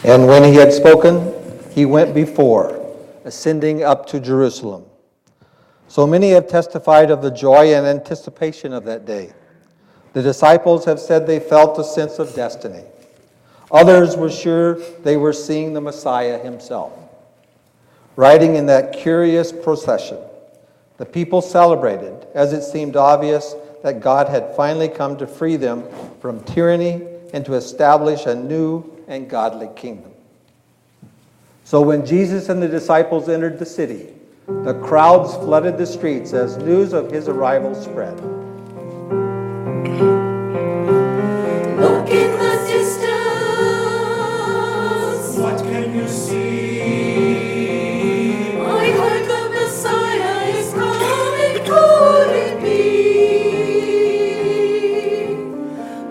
And when he had spoken, he went before, ascending up to Jerusalem. So many have testified of the joy and anticipation of that day. The disciples have said they felt a sense of destiny. Others were sure they were seeing the Messiah himself. Riding in that curious procession, the people celebrated, as it seemed obvious that God had finally come to free them from tyranny and to establish a new and godly kingdom. So when Jesus and the disciples entered the city, the crowds flooded the streets as news of his arrival spread. Look in the distance. What can you see? I heard the Messiah is coming. Could it be?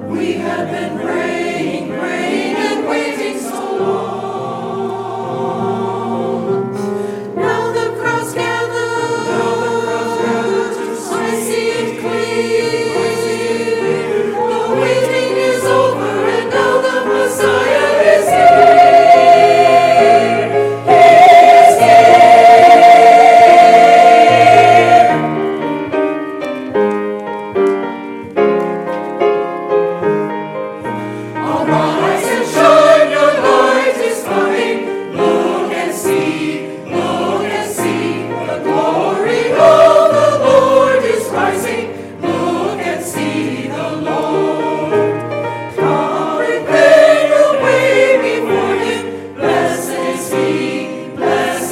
We have been praying and waiting so long. Now the crowds gather. I see it clear. The waiting is over, and now the Messiah is here. He is here. Arise and shine, your light is coming. Look and see, the glory of the Lord is rising. Look and see the Lord. Come prepare your way before him. Blessed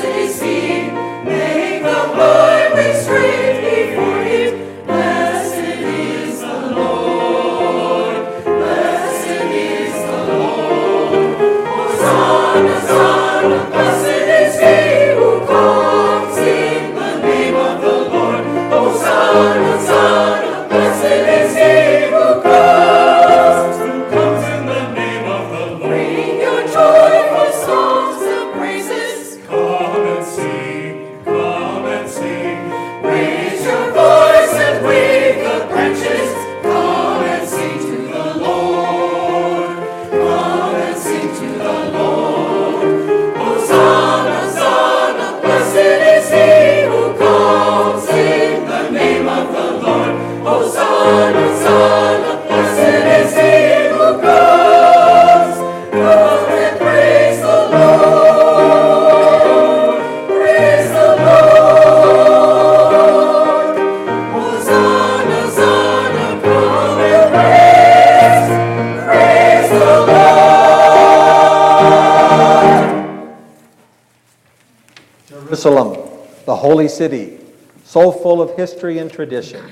is he, make the highway straight before him. Blessed is the Lord, blessed is the Lord. Hosanna, Hosanna, blessed is he who comes in the name of the Lord. Hosanna, Hosanna, blessed is he who comes in the name of the Lord. Bring your joyful songs and praises. Come and sing, Raise your voice and wave the branches. Come and sing to the Lord. Come and sing to the Lord. Hosanna, Hosanna, blessed is he who comes in the name of the Lord. Hosanna, Hosanna, blessed is he who comes. Come and praise the Lord. Praise the Lord. Hosanna, Hosanna, come and praise the Lord. Jerusalem, the holy city, so full of history and tradition,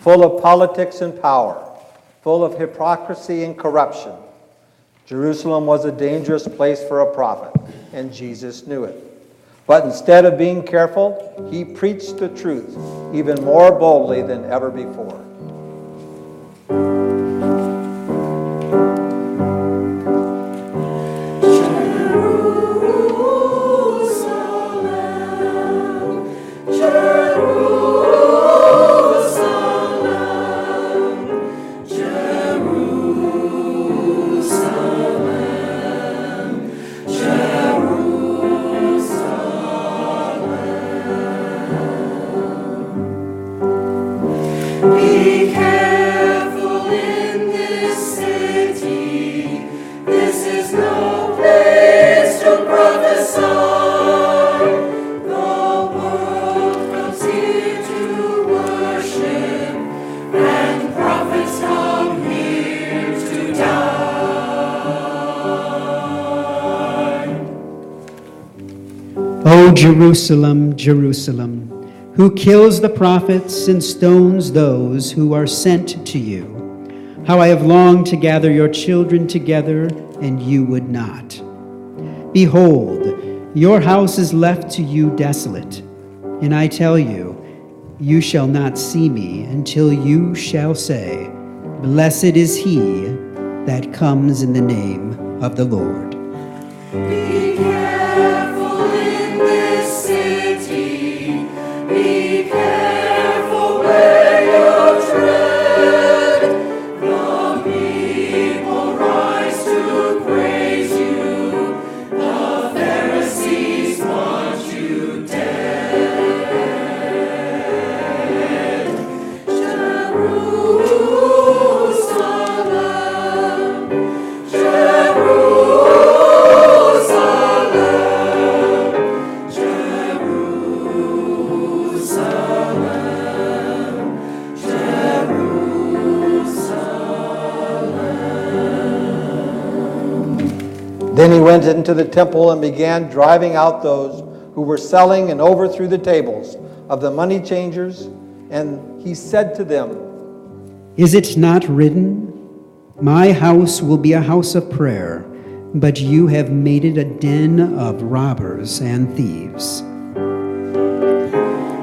full of politics and power, full of hypocrisy and corruption. Jerusalem was a dangerous place for a prophet, and Jesus knew it. But instead of being careful, he preached the truth even more boldly than ever before. Be careful in this city. This is no place to prophesy. The world comes here to worship, and prophets come here to die. O Jerusalem, Jerusalem, who kills the prophets and stones those who are sent to you. How I have longed to gather your children together, and you would not. Behold, your house is left to you desolate, and I tell you, you shall not see me until you shall say, Blessed is he that comes in the name of the Lord. Be careful in this city. Be careful where you tread. The people rise to praise you. The Pharisees want you dead. Jerusalem, Jerusalem, Jerusalem, Jerusalem. Then he went into the temple and began driving out those who were selling and overthrew the tables of the money changers. And he said to them, Is it not written, My house will be a house of prayer, but you have made it a den of robbers and thieves.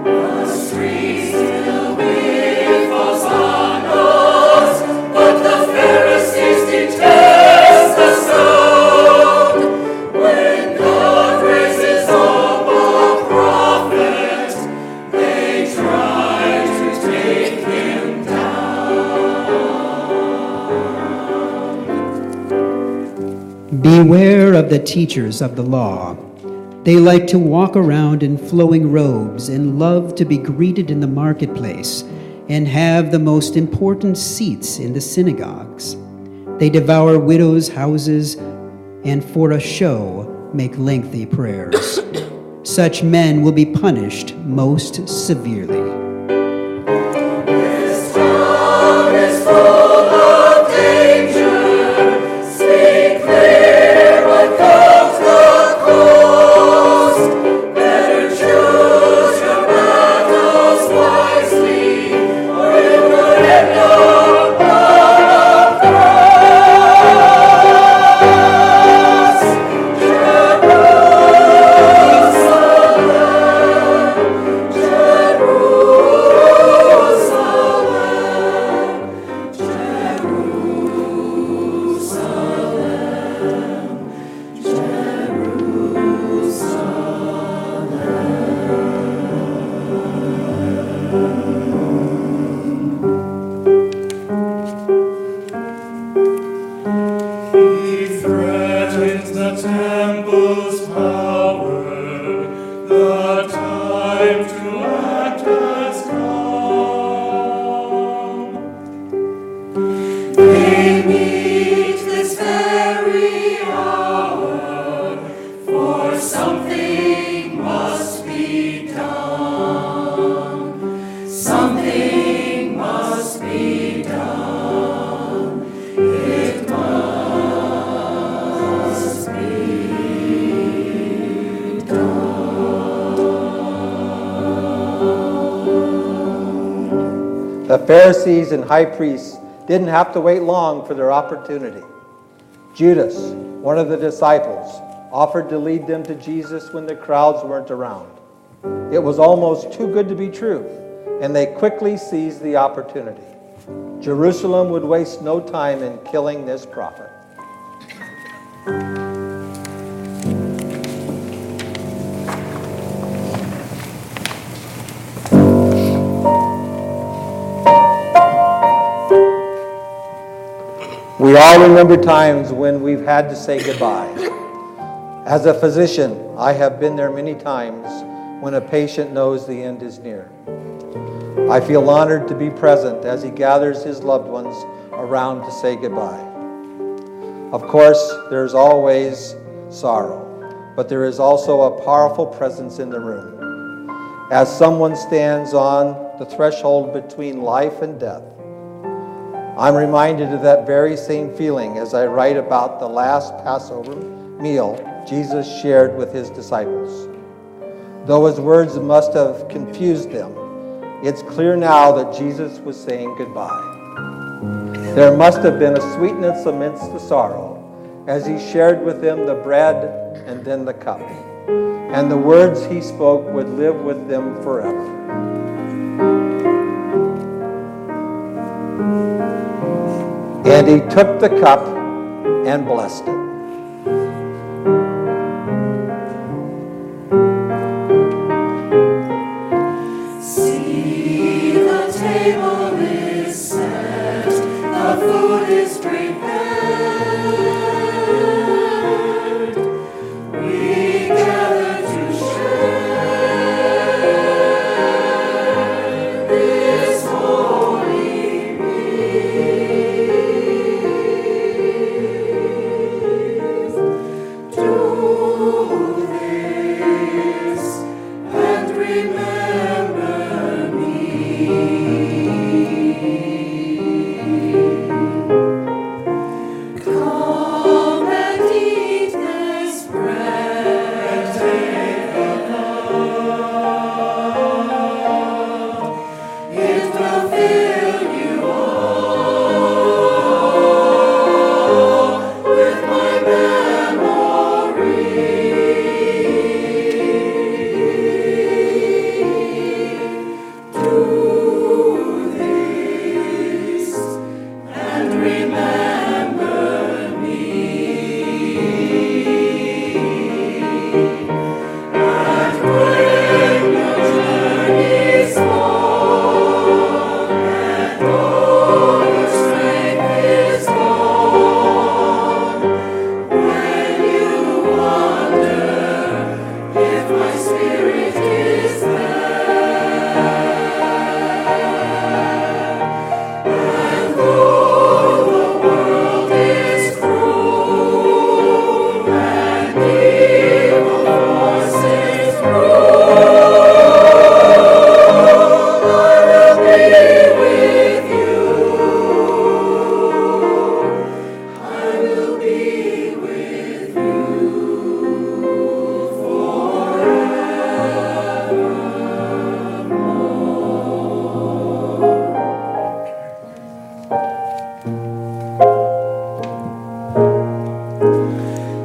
The streets fill with hosannas, but the Pharisees detest the sound. When God raises up a prophet, they try to take him down. Beware of the teachers of the law. They like to walk around in flowing robes and love to be greeted in the marketplace and have the most important seats in the synagogues. They devour widows' houses and for a show make lengthy prayers. Such men will be punished most severely. This town is full of danger. Speak clear what comes the cost. Better choose your battles wisely, or you could end up on a cross. He threatens the temple's power. The time to act has come. They meet this very hour, for something must be done. Something must be done. It must be done. The Pharisees and high priests didn't have to wait long for their opportunity. Judas, one of the disciples, offered to lead them to Jesus when the crowds weren't around. It was almost too good to be true, and they quickly seized the opportunity. Jerusalem would waste no time in killing this prophet. We all remember times when we've had to say goodbye. As a physician, I have been there many times when a patient knows the end is near. I feel honored to be present as he gathers his loved ones around to say goodbye. Of course, there's always sorrow, but there is also a powerful presence in the room. As someone stands on the threshold between life and death, I'm reminded of that very same feeling as I write about the last Passover meal Jesus shared with his disciples. Though his words must have confused them, it's clear now that Jesus was saying goodbye. There must have been a sweetness amidst the sorrow as he shared with them the bread and then the cup. And the words he spoke would live with them forever. And he took the cup and blessed it. See, the table is set, the food is prepared. We gather to share this holy meal. Do this and remember me. Come and eat this bread, take the cup. It will fill you all with my memory. Do this and remember me. And when your journey's long and all your strength is gone, when you wonder if my spirit is and though the world is cruel and evil forces rule, I will be with you. I will be with you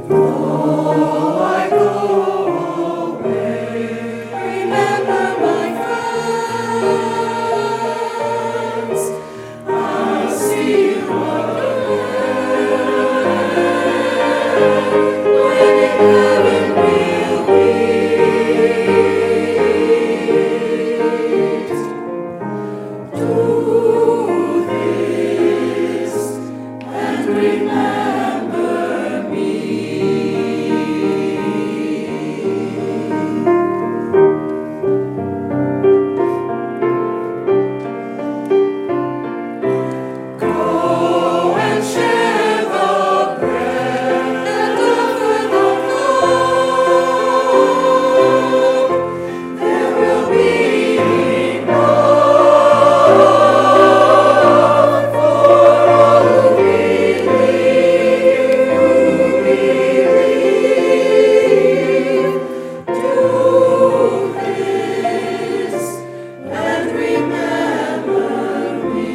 Though I go away, remember my friends. I'll see you again when in heaven we'll meet. Do this and remember me. Go and share the bread and offer the cup. There will be enough for all who believe. Do this and remember me.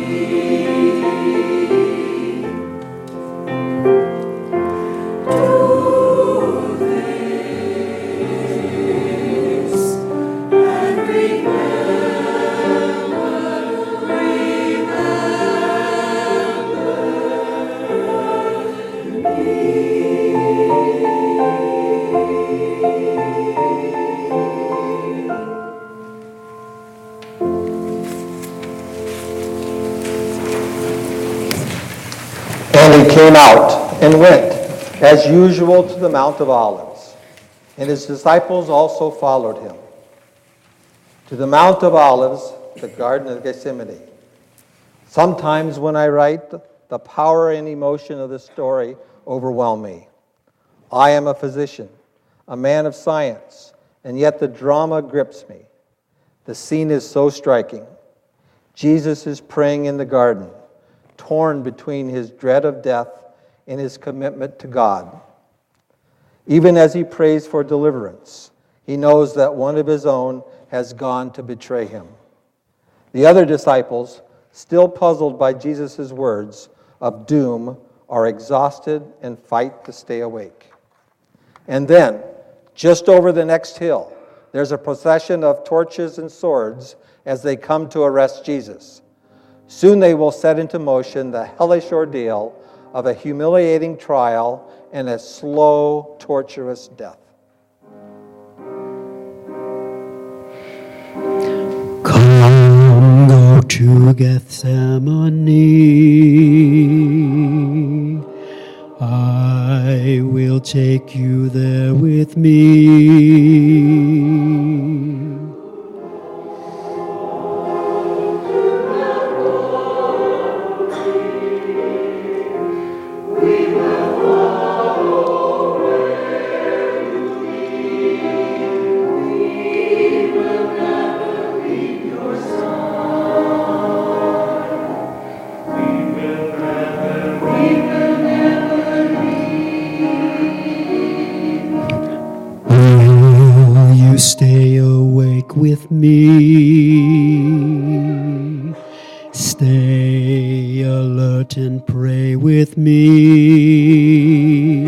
Do this and And he came out and went, as usual, to the Mount of Olives. And his disciples also followed him. To the Mount of Olives, the Garden of Gethsemane. Sometimes when I write, the power and emotion of the story overwhelm me. I am a physician, a man of science, and yet the drama grips me. The scene is so striking. Jesus is praying in the garden, torn between his dread of death and his commitment to God. Even as he prays for deliverance, he he knows that one of his own has gone to betray him. The other disciples, still puzzled by Jesus' words of doom, are exhausted and fight to stay awake. And then, just over the next hill, there's a procession of torches and swords as they come to arrest Jesus. Soon they will set into motion the hellish ordeal of a humiliating trial and a slow, torturous death. Come, go to Gethsemane. I will take you there with me. Will you stay awake with me? Stay alert and pray with me.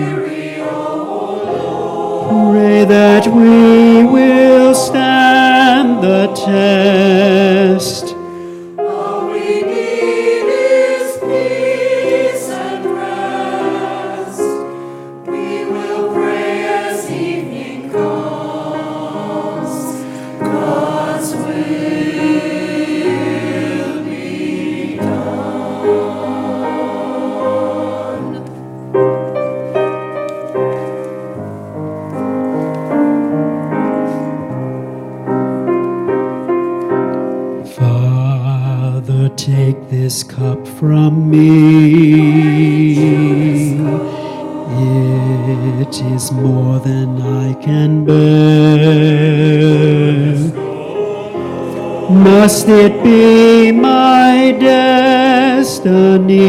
Pray that we will stand the test. All we need is peace and rest. We will pray as evening comes. God's will be done. Father, take this cup from me. It is more than I can bear. Must it be my destiny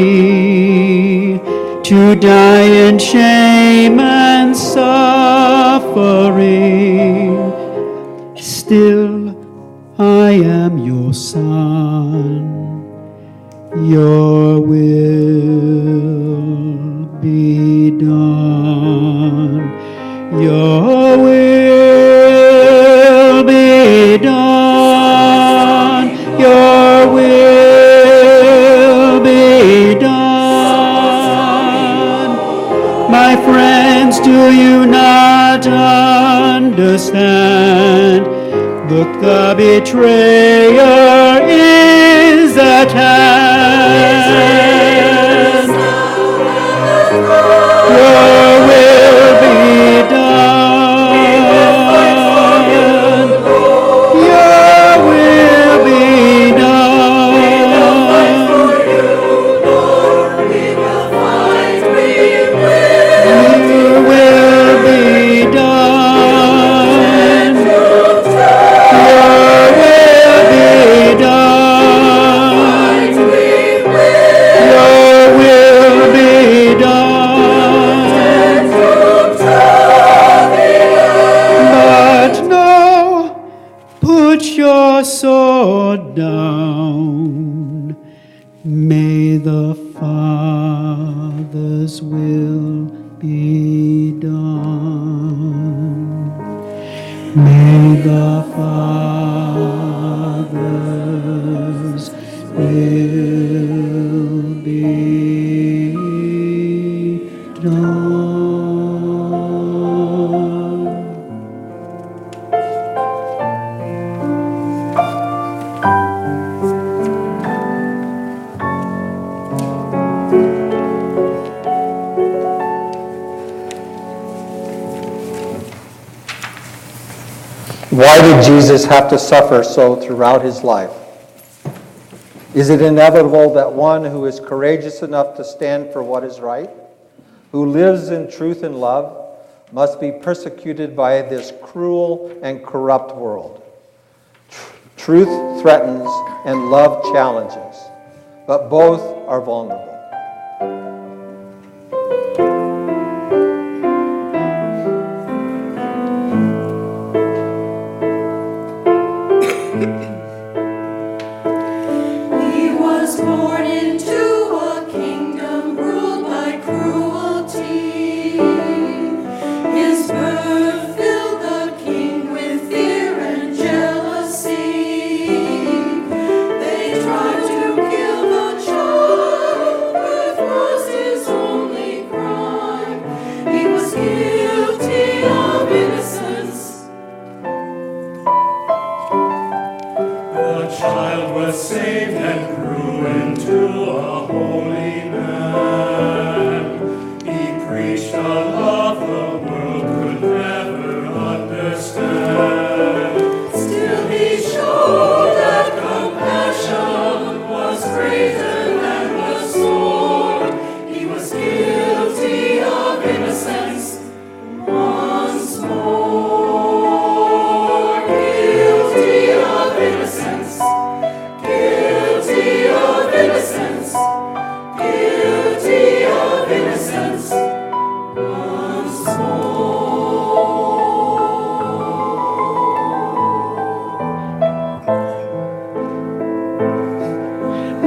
to die in shame and suffering? Still, I am your son. Your will be done. Your will be done. Your will be done. My friends, do you not understand? Look, the betrayer is at hand. Your will be done. Your will be done. Your will be done. Your will be done. Your will be done. But now, put your sword down. May the Father's will be done. May the Father's will be done. Why did Jesus have to suffer so throughout his life? Is it inevitable that one who is courageous enough to stand for what is right, who lives in truth and love, must be persecuted by this cruel and corrupt world? Truth threatens and love challenges, but both are vulnerable. was born into a kingdom ruled by cruelty. His birth filled the king with fear and jealousy. They tried to kill the child, birth was his only crime. He was guilty of innocence. The child was saved and grew into a holy man. He preached a love the world could never understand. Still he showed that compassion was greater than the sword. He was guilty of innocence once more. Guilty of innocence. Guilty of innocence. Guilty of innocence once more.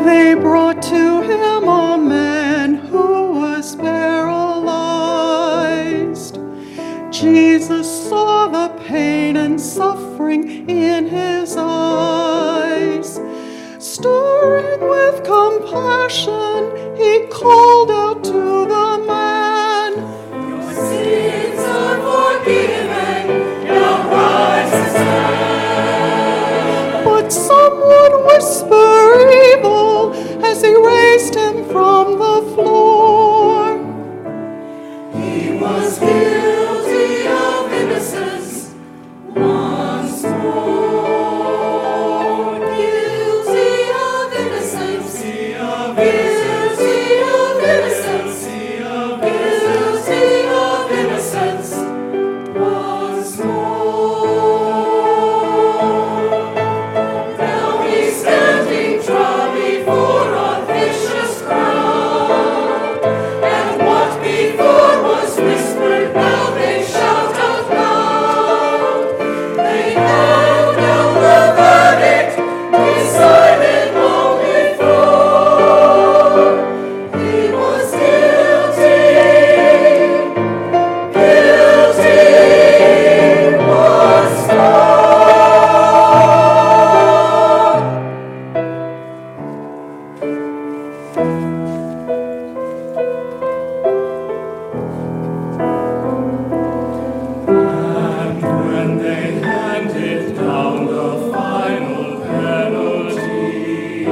They brought to him a man who was paralyzed. Jesus saw the pain and suffering in his eyes. Stirring with compassion, he called out to the man, Your sins are forgiven. Now rise and stand. but some would whisper evil as he raised him from the floor. He was guilty of innocence once more. Guilty of innocence. Guilty of innocence. Guilty of innocence once more. Now he's standing trial before a vicious crowd. And what before was whispered, now they shout out loud. They hand down the verdict, decided long before. He was guilty, guilty once more. And when they handed down the final penalty,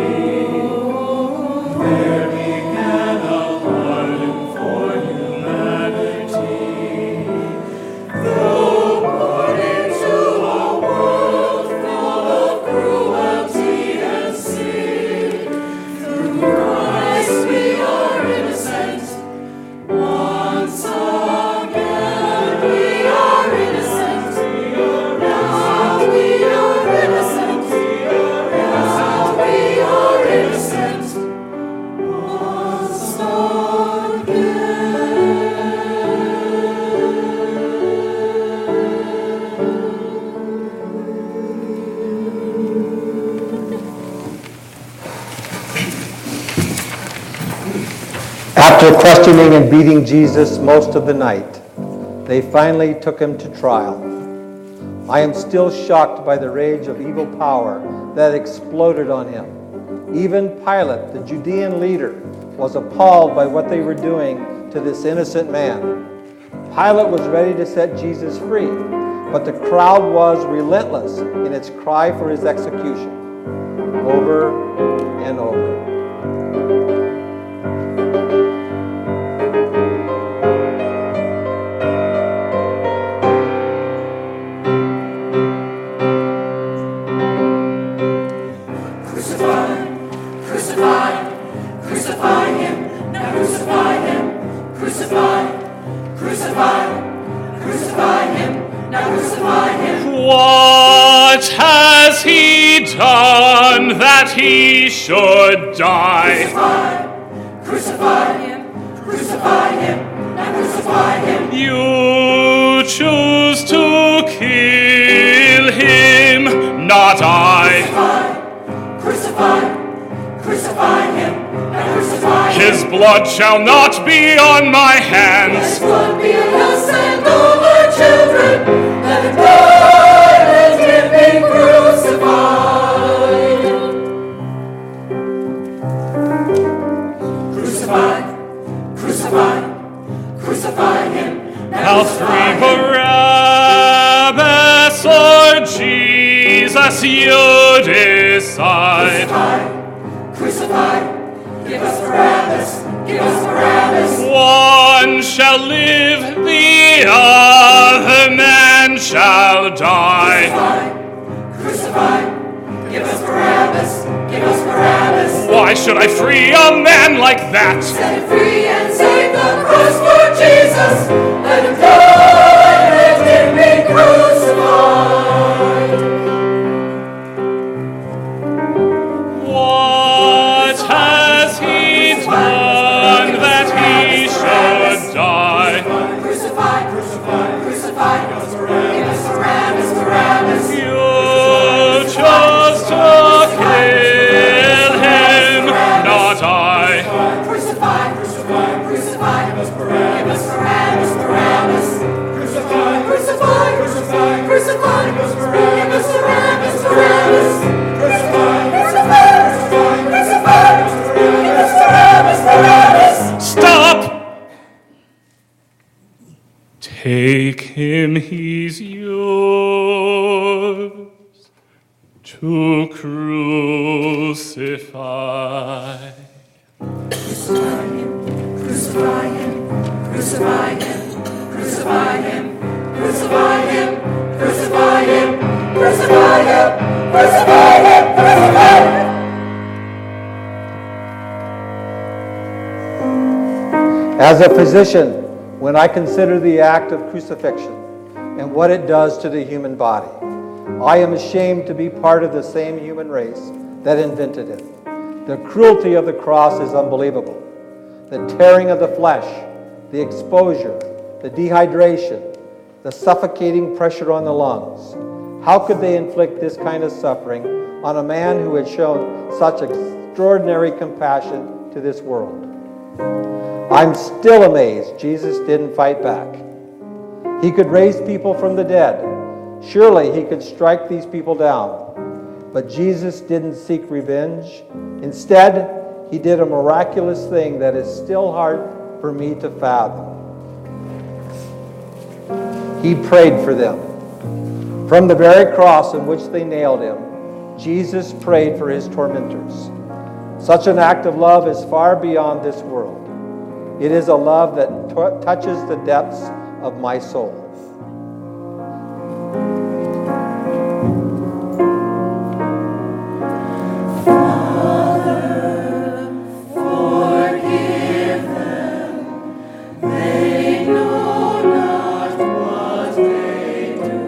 there began a pardon for humanity. Though born into a world full of cruelty and sin, through Christ we are innocent. Once again we are innocent. Now we are innocent. Now we are innocent. Once After questioning and beating Jesus most of the night, they finally took him to trial. I am still shocked by the rage of evil power that exploded on him. Even Pilate, the Judean leader, was appalled by what they were doing to this innocent man. Pilate was ready to set Jesus free, but the crowd was relentless in its cry for his execution, over and over. Crucify, crucify, crucify him, now crucify him, crucify, crucify, crucify him, now crucify him. What has he done that he should die? Crucify him, crucify him, now crucify him. You choose to kill him, not I. Crucify, crucify His blood shall not be on my hands. His blood be on us and all our children. Let him die, let him be crucified. Crucify, crucify, crucify him. Now free Barabbas or Jesus, you decide. Crucify, crucify, give us Barabbas, give us Barabbas. One shall live, the other man shall die. Crucify, give us Barabbas, give us Barabbas. Why should I free a man like that? Set him free and save the cross for Jesus. Let him die, let him be crucified. What has he done that he should die? Crucify, crucify, crucify. Give us Barabbas, Barabbas. You chose to kill him, not I. Crucify, crucify, crucify. Give us Barabbas, Barabbas. Crucify, crucify, crucify, crucify. Give us Barabbas, Barabbas. Crucify, crucify, crucify, crucify. Give us Barabbas, Barabbas. Stop! Take him, he's yours to crucify. Crucify him, crucify him, crucify him, crucify him, crucify him, crucify him, crucify him, crucify him, crucify him. As a physician, when I consider the act of crucifixion and what it does to the human body, I am ashamed to be part of the same human race that invented it. The cruelty of the cross is unbelievable. The tearing of the flesh, the exposure, the dehydration, the suffocating pressure on the lungs. How could they inflict this kind of suffering on a man who had shown such extraordinary compassion to this world? I'm still amazed Jesus didn't fight back. He could raise people from the dead. Surely he could strike these people down. But Jesus didn't seek revenge. Instead, he did a miraculous thing that is still hard for me to fathom. He prayed for them. From the very cross on which they nailed him, Jesus prayed for his tormentors. Such an act of love is far beyond this world. It is a love that touches the depths of my soul. Father, forgive them. They know not what they do.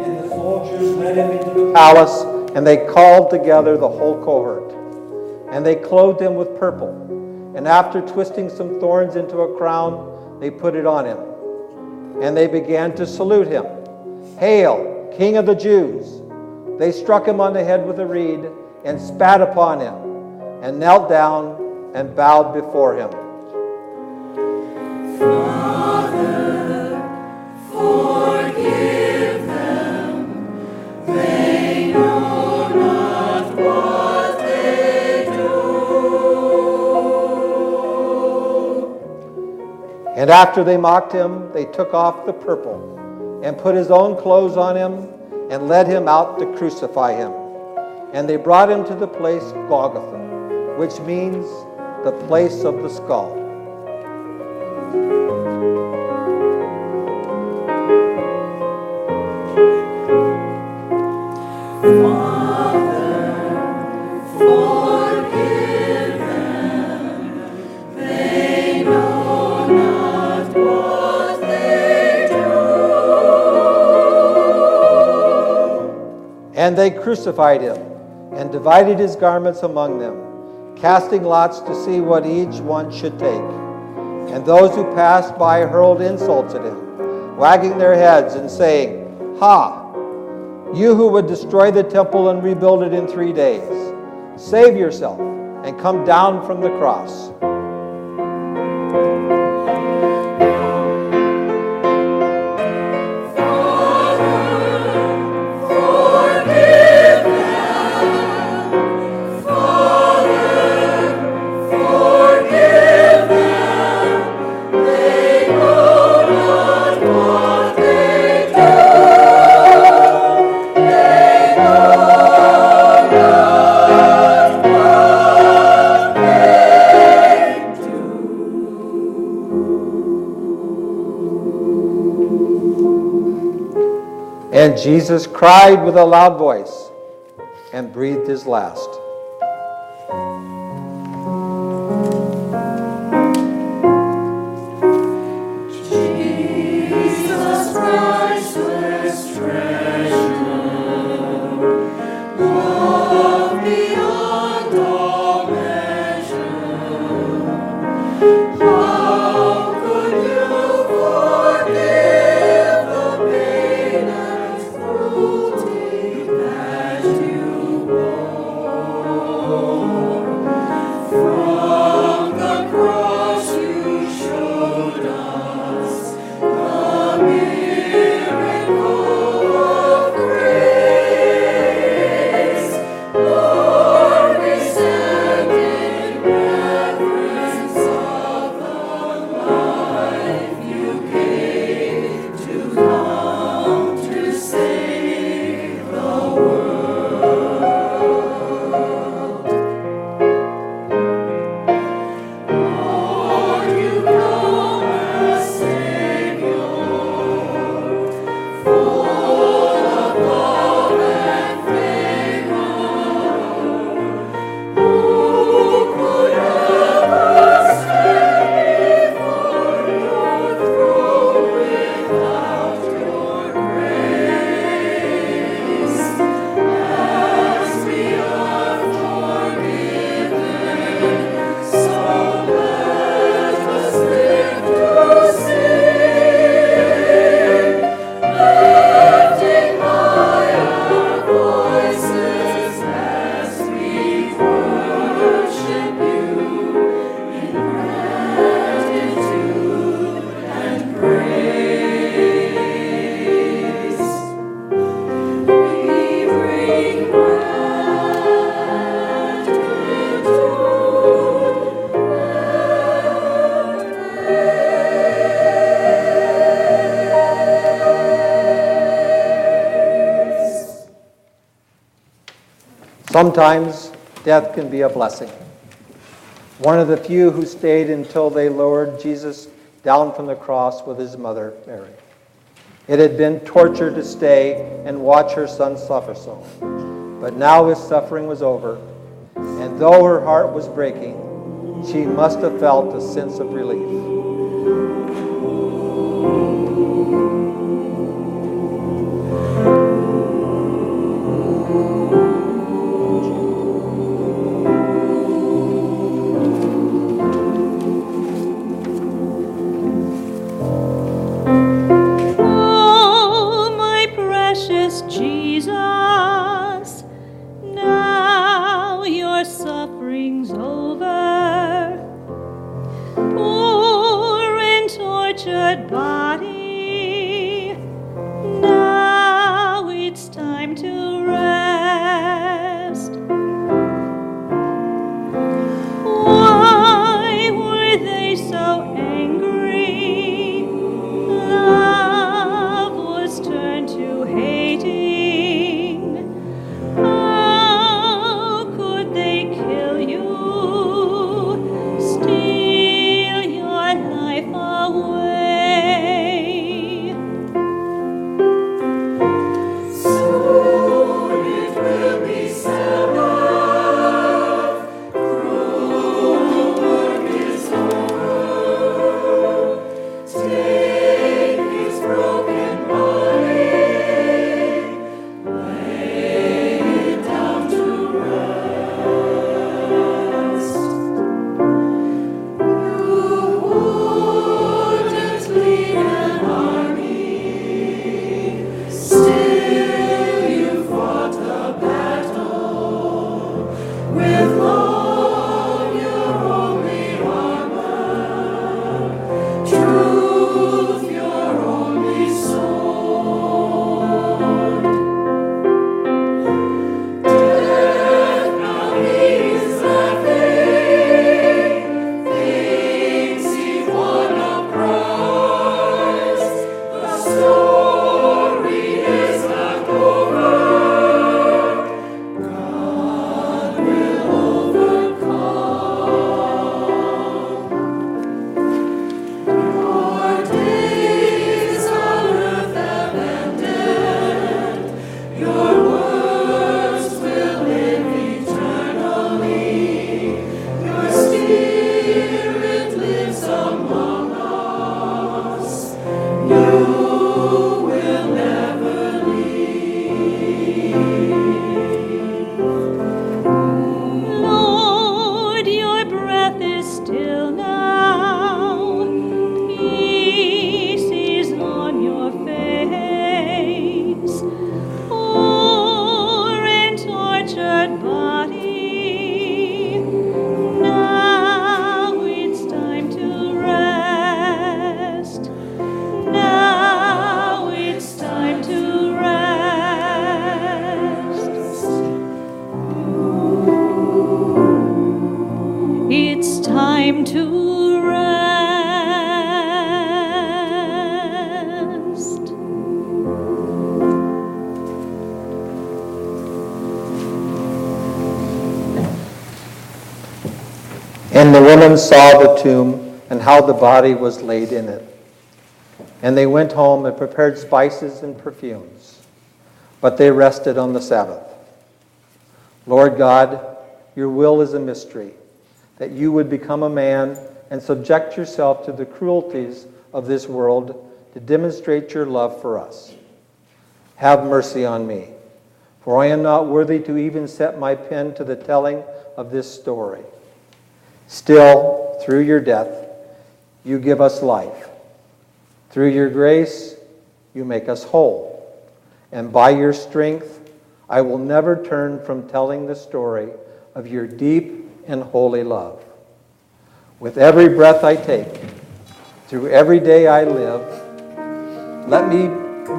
And the soldiers led him into the palace, and they called together the whole cohort. And they clothed him with purple. And after twisting some thorns into a crown, they put it on him. And they began to salute him. "Hail, King of the Jews!" They struck him on the head with a reed and spat upon him, and knelt down and bowed before him. Father, forgive them. They know not what they do. And after they mocked him, they took off the purple and put his own clothes on him and led him out to crucify him. And they brought him to the place Golgotha, which means the place of the skull. Forgive them. They know not what they do. And they crucified him and divided his garments among them, casting lots to see what each one should take. And those who passed by hurled insults at him, wagging their heads and saying, "Ha! You who would destroy the temple and rebuild it in 3 days, Save yourself and come down from the cross. And Jesus cried with a loud voice and breathed his last. Jesus, priceless treasure, love beyond all measure. How could you forgive the pain and cruelty that you bore? From the cross you showed us the miracle of grace. Lord, we stand in reverence of the life you gave to come to save the world. Lord, you come as Savior, full of love and favor. Who could ever stand before your throne without your grace? As we are forgiven, so let us live to sing, lifting high our voices as we worship you in gratitude and praise. We bring gratitude and praise. Sometimes death can be a blessing. One of the few who stayed until they lowered Jesus down from the cross with his mother, Mary. It had been torture to stay and watch her son suffer so. But now his suffering was over, and though her heart was breaking, she must have felt a sense of relief. Oh, my precious Jesus, now your suffering's over. Poor and tortured body, now it's time to rest. Why were they so angry? Love was turned to hating. How could they kill you, steal your life away? time to rest. And the women saw the tomb and how the body was laid in it. And they went home and prepared spices and perfumes. But they rested on the Sabbath. Lord God, your will is a mystery, that you would become a man and subject yourself to the cruelties of this world to demonstrate your love for us. Have mercy on me, for I am not worthy to even set my pen to the telling of this story. Still, through your death, you give us life. Through your grace, you make us whole. And by your strength, I will never turn from telling the story of your deep and holy love. With every breath I take, through every day I live, let me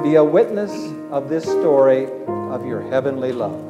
be a witness of this story of your heavenly love.